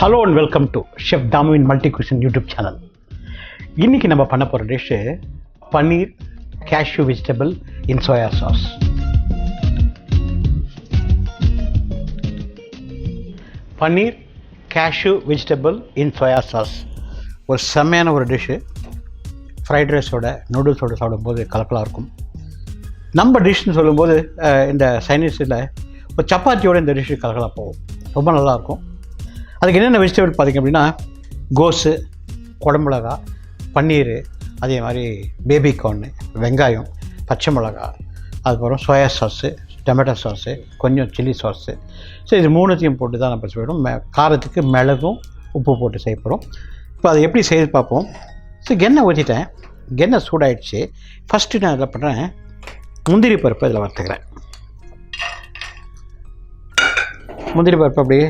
Hello and welcome to chef தாமுவின் multi cuisine YouTube channel. இன்றைக்கி நம்ம பண்ண போகிற dish paneer cashew vegetable in soya sauce. Paneer cashew vegetable in soya sauce ஒரு செம்மையான ஒரு டிஷ்ஷு. ஃப்ரைட் ரைஸோட நூடுல்ஸோடு சாப்பிடும்போது கலக்கலாக இருக்கும். நம்ம டிஷ்ஷுன்னு சொல்லும்போது இந்த சைனீஸில் ஒரு சப்பாத்தியோடு இந்த டிஷ்ஷு கலக்கலாக போகும், ரொம்ப நல்லாயிருக்கும். அதுக்கு என்னென்ன வெஜிடபிள் பார்த்திங்க அப்படின்னா கோஸு, குடமிளகா, பன்னீர், அதே மாதிரி பேபிகார்னு, வெங்காயம், பச்சை மிளகா, அதுக்கப்புறம் சோயா சாஸு, டொமேட்டோ சாஸு, கொஞ்சம் சில்லி சாஸு. ஸோ இது மூணுத்தையும் போட்டு தான் நம்ம செய்யணும். காரத்துக்கு மிளகும் உப்பு போட்டு செய்ய போகிறோம். இப்போ அதை எப்படி செய்து பார்ப்போம். ஸோ எண்ணெய் ஊற்றிட்டேன், எண்ணெய் சூடாகிடுச்சு. ஃபஸ்ட்டு நான் இதில் பண்ணுறேன், முந்திரி பருப்பு இதில் வறுத்துக்கிறேன். முந்திரி பருப்பு அப்படியே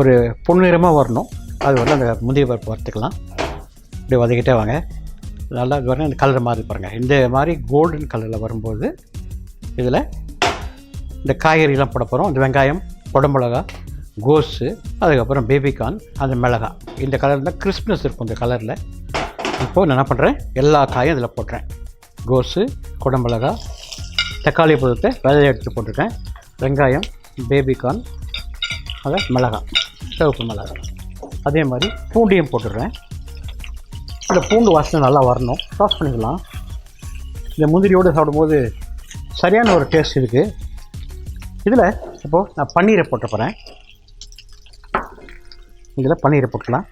ஒரு பொன்னிறமாக வரணும். அது வந்து அந்த முந்திரி பருப்பு வறுத்துக்கலாம். இப்படி வதக்கிட்டே வாங்க. நல்லா வரணும். இந்த கலர் மாதிரி பாருங்கள். இந்த மாதிரி கோல்டன் கலரில் வரும்போது இதில் இந்த காய்கறிலாம் போட போகிறோம். இந்த வெங்காயம், குடமிளகா, கோஸு, அதுக்கப்புறம் பேபிகார்ன், அந்த மிளகா. இந்த கலரில் தான் கிறிஸ்ப்னஸ் இருக்கும் இந்த கலரில். இப்போது நான் என்ன பண்ணுறேன், எல்லா காயும் இதில் போட்டுறேன். கோஸு, குடமிளகா, தக்காளி பழத்தை விதையை எடுத்து போட்டுருக்கேன், வெங்காயம், பேபிகார்ன், அதை மிளகாய், சிவப்பு மிளகாய், அதே மாதிரி பூண்டையும் போட்டுடுறேன். இந்த பூண்டு வாசனை நல்லா வரணும். டாஸ் பண்ணிக்கலாம். இந்த முந்திரியோடு சாப்பிடும்போது சரியான ஒரு டேஸ்ட் இருக்குது. இதில் இப்போது நான் பன்னீரை போட்ட போகிறேன். இதில் பன்னீரை போட்டுக்கலாம்.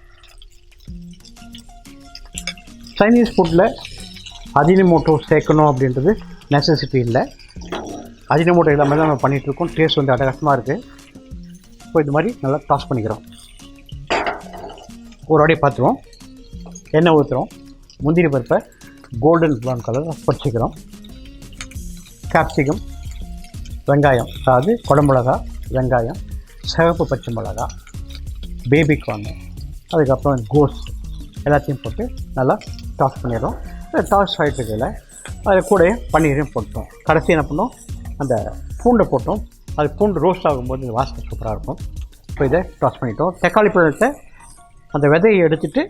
சைனீஸ் ஃபுட்டில் அஜினமோட்டோ சேர்க்கணும் அப்படின்றது நெசசிட்டி இல்லை. அஜினமோட்டோ இல்லாமல் தான் நம்ம பண்ணிகிட்ருக்கோம். டேஸ்ட் வந்து அட்டகாசமாக இருக்குது. இப்போ இது மாதிரி நல்லா டாஸ் பண்ணிக்கிறோம். ஒரு வாட்டி பார்த்துருவோம். எண்ணெய் ஊற்றுறோம். முந்திரி பருப்பை கோல்டன் ப்ரௌன் கலர் பொரிச்சிக்கிறோம். கேப்சிகம், வெங்காயம், அதாவது குடமிளகா, வெங்காயம், சிவப்பு பச்சை மிளகா, பேபிகார்னு, அதுக்கப்புறம் கோஸ் எல்லாத்தையும் போட்டு நல்லா டாஸ் பண்ணிடுறோம். டாஸ் ஆகிட்டுருக்கையில் அது கூட பன்னீரையும் போட்டோம். கடைசி என்ன பண்ணோம், அந்த பூண்டை போட்டோம். அது பூண்டு ரோஸ்ட் ஆகும்போது இந்த வாசனை சூப்பராக இருக்கும். இப்போ இதை டாஸ் பண்ணிட்டோம். தக்காளி பழத்தை அந்த விதையை எடுத்துகிட்டு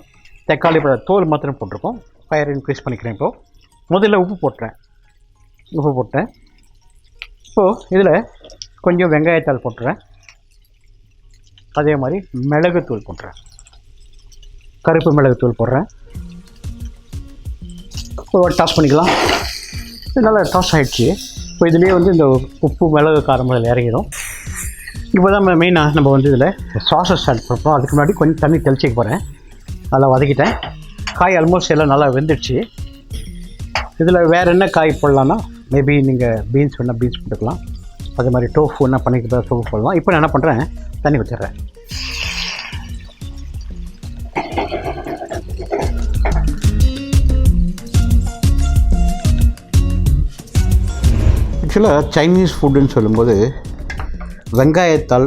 தக்காளி பழ தோல் மாத்திரம் போட்டிருக்கோம். ஃபயர் இன்க்ரீஸ் பண்ணிக்கிறேன். இப்போது முதல்ல உப்பு போட்டேன். இப்போது இதில் கொஞ்சம் வெங்காயத்தாள் போட்டுறேன். அதே மாதிரி மிளகுத்தூள் போட்டுறேன். கருப்பு மிளகுத்தூள் போடுறேன். இப்போ டாஸ் பண்ணிக்கலாம். இது நல்லா டாஸ் ஆகிடுச்சு. இப்போ இதுலேயே வந்து இந்த உப்பு, மிளகு, காரம் அதில் இறங்கிடும். இப்போ தான் மெயினாக நம்ம வந்து இதில் சாஸஸ் ஆட் பண்ணுறோம். அதுக்கு முன்னாடி கொஞ்சம் தண்ணி தெளிச்சிக்க போகிறேன். நல்லா வதக்கிட்டேன். காய் ஆல்மோஸ்ட் எல்லாம் நல்லா வெந்துடுச்சு. இதில் வேறு என்ன காய் போடலான்னா, மேபி நீங்கள் பீன்ஸ் வேணால் பீன்ஸ் போட்டுக்கலாம். அதே மாதிரி டோஃபு என்ன பண்ணிக்கிட்டு டோஃபு போடலாம். இப்போ நான் என்ன பண்ணுறேன், தண்ணி வச்சிடுறேன். ஆக்சுவலாக சைனீஸ் ஃபுட்டுன்னு சொல்லும்போது வெங்காயத்தாள்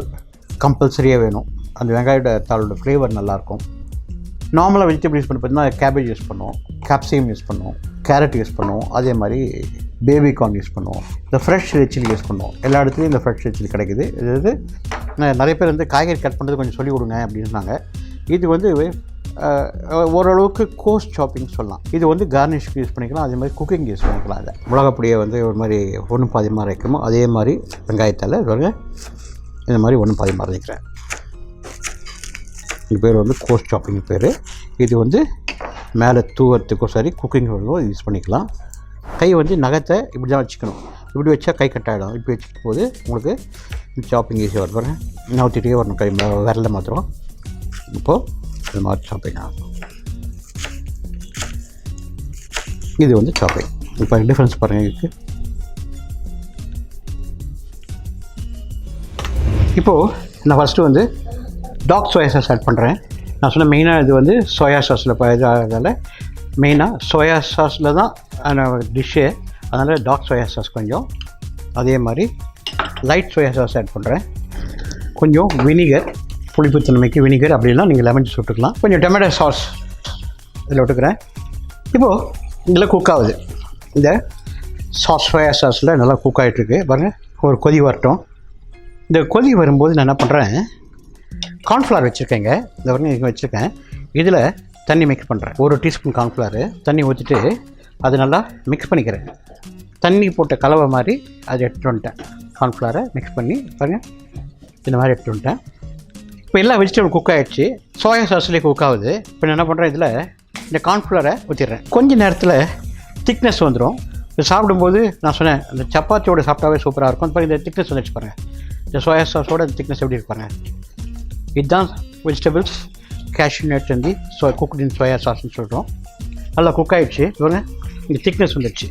கம்பல்சரியாக வேணும். அந்த வெங்காயத்தாளோட ஃப்ளேவர் நல்லாயிருக்கும். நார்மலாக வெஜிடபிள் யூஸ் பண்ணி பார்த்தீங்கன்னா கேபேஜ் யூஸ் பண்ணுவோம், கேப்சிகம் யூஸ் பண்ணுவோம், கேரட் யூஸ் பண்ணுவோம், அதே மாதிரி பேபிகார்ன் யூஸ் பண்ணுவோம், இந்த ஃப்ரெஷ் ரெட் சில்லி யூஸ் பண்ணுவோம். எல்லா இடத்துலையும் இந்த ஃப்ரெஷ் ரெட் சில்லி கிடைக்குது. இது நிறைய பேர் வந்து காய்கறி கட் பண்ணுறது கொஞ்சம் சொல்லிக் கொடுங்க அப்படின்னு சொன்னாங்க. இது வந்து ஓரளவுக்கு கோஸ் சாப்பிங் சொல்லலாம். இது வந்து கார்னிஷ்க்கு யூஸ் பண்ணிக்கலாம். அதே மாதிரி குக்கிங் யூஸ் பண்ணிக்கலாம். அதை மிளகாப்பொடியை வந்து ஒரு மாதிரி ஒன்று பாதிமாக அரைக்கணுமோ அதே மாதிரி வெங்காயத்தால் இந்த மாதிரி ஒன்று பாதிமாக அரைக்கிறேன். இது பேர் வந்து கோஸ் சாப்பிங் பேர். இது வந்து மேலே தூவறதுக்கும் சரி குக்கிங்கும் யூஸ் பண்ணிக்கலாம். கை வந்து நகத்தை இப்படி தான் வச்சுக்கணும். இப்படி வச்சா கை கட்டாயிடும். இப்படி வச்சுக்கும் போது உங்களுக்கு சாப்பிங் ஈஸியாக வரும். நவுத்திட்டே வரணும் கை விரல மாத்திரம். இப்போது இது மாதிரி சாப்பிங் ஆகும். இது வந்து சாப்பிங். இப்போ டிஃப்ரென்ஸ் பாருங்கள். இதுக்கு இப்போது நான் ஃபஸ்ட்டு வந்து டாக் சோயா சாஸ் ஆட் பண்ணுறேன். நான் சொன்ன மெயினாக இது வந்து சோயா சாஸில் இதாகிறதால மெயினாக சோயா சாஸில் தான் டிஷ்ஷு. அதனால் டாக் சோயா சாஸ் கொஞ்சம், அதே மாதிரி லைட் சோயா சாஸ் ஆட் பண்ணுறேன். கொஞ்சம் வினிகர், புளிப்புத்தன்மைக்கு வினிகர், அப்படின்னா நீங்கள் லெமன் ஜூஸ் விட்டுக்கலாம். கொஞ்சம் டொமேட்டோ சாஸ் இதில் விட்டுக்கிறேன். இப்போது இதில் குக் ஆகுது. இந்த சோயா சாஸில் நல்லா குக் ஆகிட்டுருக்கு பாருங்கள். ஒரு கொதி வரட்டும். இந்த கொதி வரும்போது நான் என்ன பண்ணுறேன், கார்ன்ஃப்ளவர் வச்சுருக்கேங்க, இந்த வரைக்கும் இங்கே வச்சுருக்கேன். இதில் தண்ணி மிக்ஸ் பண்ணுறேன். 1 டீஸ்பூன் கார்ன்ஃப்ளவர் தண்ணி ஊற்றிட்டு அது நல்லா மிக்ஸ் பண்ணிக்கிறேன். தண்ணி போட்ட கலவை மாதிரி அதை எடுத்துகிட்டு வந்துட்டேன். கார்ன்ஃப்ளவரை மிக்ஸ் பண்ணி பாருங்கள், இந்த மாதிரி எடுத்துகிட்டு வந்துட்டேன். இப்போ எல்லா வெஜிடபிள் குக் ஆகிடுச்சு, சோயா சாஸ்லேயே குக் ஆகுது. இப்போ நான் என்ன பண்ணுறேன், இதில் இந்த கார்ன்ஃப்ளவரை ஊற்றிடுறேன். கொஞ்சம் நேரத்தில் திக்னஸ் வந்துடும். இப்போ சாப்பிடும்போது நான் சொன்னேன், அந்த சப்பாத்தியோடு சாப்பிட்டாவே சூப்பராக இருக்கும். இப்போ இந்த திக்னஸ் வந்துச்சு பாருங்கள், இந்த சோயா சாஸோட இந்த திக்னஸ் எப்படி இருப்பாங்க. இதுதான் வெஜிடபிள்ஸ் கேஷ்யூ நட் வந்து குக்டு இன் சோயா சாஸ்ன்னு சொல்கிறோம். நல்லா குக் ஆகிடுச்சு. இவங்க இங்கே திக்னஸ் வந்துடுச்சு.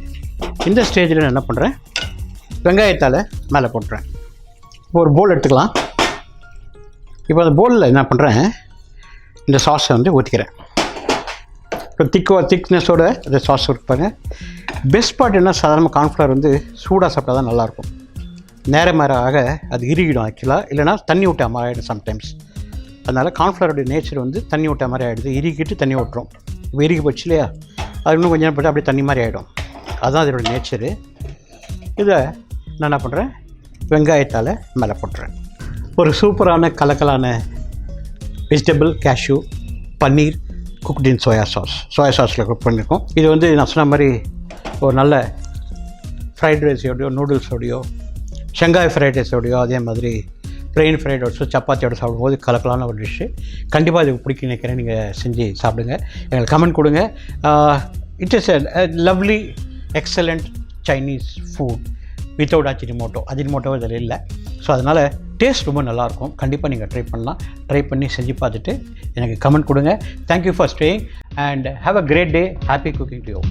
இந்த ஸ்டேஜில் நான் என்ன பண்ணுறேன், வெங்காயத்தால் மேலே போட்டுறேன். இப்போ ஒரு போல் எடுத்துக்கலாம். இப்போ அந்த போலில் என்ன பண்ணுறேன், இந்த சாஸை வந்து ஊற்றிக்கிறேன். இப்போ திக்னஸோட இந்த சாஸ் கொடுப்பாங்க. பெஸ்ட் பார்ட் என்ன, சாதாரண கார்ன்ஃப்ளவர் வந்து சூடாக சாப்பிட்டா தான் நல்லாயிருக்கும். நேரம் ஆக அது இறுகிடும் ஆக்சுவலாக, இல்லைனா தண்ணி விட்ட மாதிரி ஆகிடும் சம்டைம்ஸ். அதனால் கார்ன்ஃப்ளவருடைய நேச்சர் வந்து தண்ணி விட்ட மாதிரி ஆகிடுது. இறுகிட்டு தண்ணி விட்டுரும். இப்போ இறுகி போச்சு இல்லையா, அது இன்னும் கொஞ்சம் நேரம் போட்டு அப்படியே தண்ணி மாதிரி ஆகிடும். அதுதான் அதோடய நேச்சரு. இதை நான் என்ன பண்ணுறேன், வெங்காயத்தால் மேலே போட்டுறேன். ஒரு சூப்பரான கலக்கலான வெஜிடபிள் கேஷ்யூ பன்னீர் குக்டு இன் சோயா சாஸில் குக் பண்ணியிருக்கோம். இது வந்து நான் சொன்ன மாதிரி ஒரு நல்ல ஃப்ரைட் ரைஸோடையோ நூடுல்ஸோடையோ ஷங்காய் ஃப்ரைட் ரைஸோடையோ அதே மாதிரி ப்ளெயின் ஃப்ரைட் ரைஸோ சப்பாத்தியோட சாப்பிடும்போது கலக்கலான ஒரு டிஷ்ஷு. கண்டிப்பாக இது பிடிக்கும் நினைக்கிறேன். நீங்கள் செஞ்சு சாப்பிடுங்க, எங்களுக்கு கமெண்ட் கொடுங்க. It is a lovely excellent Chinese food without Ajinomoto இதில் இல்லை. ஸோ அதனால் டேஸ்ட் ரொம்ப நல்லாயிருக்கும். கண்டிப்பாக நீங்கள் ட்ரை பண்ணலாம். ட்ரை பண்ணி செஞ்சு பார்த்துட்டு எனக்கு கமெண்ட் கொடுங்க. Thank you for staying and have a great day. Happy cooking to you.